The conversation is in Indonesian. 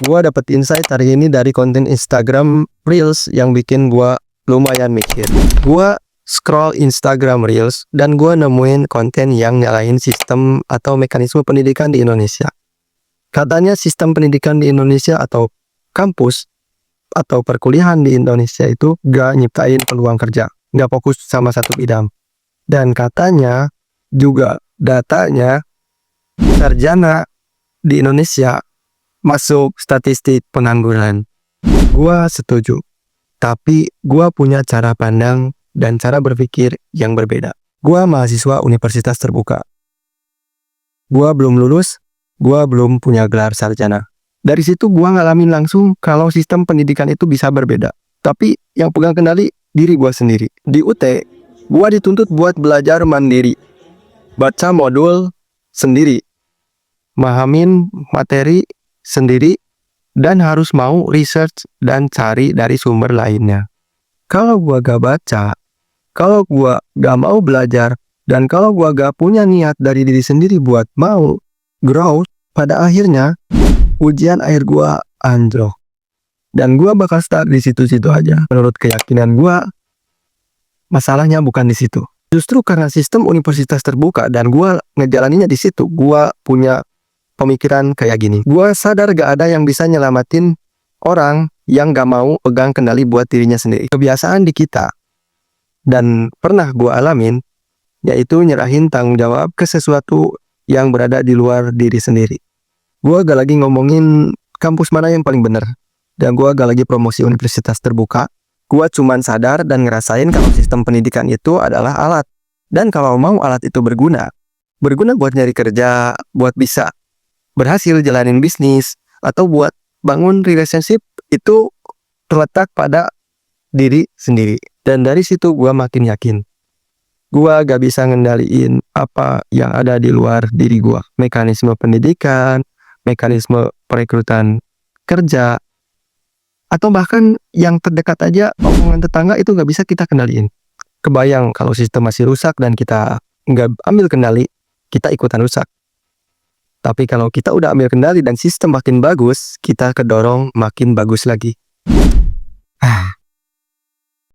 Gua dapet insight hari ini dari konten Instagram Reels yang bikin gua lumayan mikir. Gua scroll Instagram Reels dan gua nemuin konten yang nyalahin sistem atau mekanisme pendidikan di Indonesia. Katanya sistem pendidikan di Indonesia atau kampus atau perkuliahan di Indonesia itu gak nyiptain peluang kerja, gak fokus sama satu bidang. Dan katanya juga datanya sarjana di Indonesia masuk statistik pengangguran. Gua setuju, tapi gua punya cara pandang dan cara berpikir yang berbeda. Gua mahasiswa universitas terbuka. Gua belum lulus, gua belum punya gelar sarjana. Dari situ gua ngalamin langsung kalau sistem pendidikan itu bisa berbeda. Tapi yang pegang kendali diri gua sendiri. Di UT, gua dituntut buat belajar mandiri, baca modul sendiri, mahamin materi sendiri, dan harus mau research dan cari dari sumber lainnya. Kalau gua gak baca, kalau gua gak mau belajar, dan kalau gua gak punya niat dari diri sendiri buat mau grow, pada akhirnya ujian akhir gua anjlok. Dan gua bakal start di situ-situ aja. Menurut keyakinan gua, masalahnya bukan di situ. Justru karena sistem universitas terbuka dan gua ngejalaninnya di situ, gua punya pemikiran kayak gini. Gua sadar gak ada yang bisa nyelamatin orang yang gak mau pegang kendali buat dirinya sendiri. Kebiasaan di kita dan pernah gua alamin, yaitu nyerahin tanggung jawab ke sesuatu yang berada di luar diri sendiri. Gua gak lagi ngomongin kampus mana yang paling bener, dan gua gak lagi promosi universitas terbuka. Gua cuman sadar dan ngerasain kalau sistem pendidikan itu adalah alat. Dan kalau mau alat itu berguna buat nyari kerja, buat bisa berhasil jalanin bisnis, atau buat bangun relationship, itu terletak pada diri sendiri. Dan dari situ gua makin yakin gua gak bisa ngendaliin apa yang ada di luar diri gua. Mekanisme pendidikan, mekanisme perekrutan kerja, atau bahkan yang terdekat aja, omongan tetangga itu gak bisa kita kendaliin. Kebayang kalau sistem masih rusak dan kita gak ambil kendali, kita ikutan rusak. Tapi kalau kita udah ambil kendali dan sistem makin bagus, kita kedorong makin bagus lagi.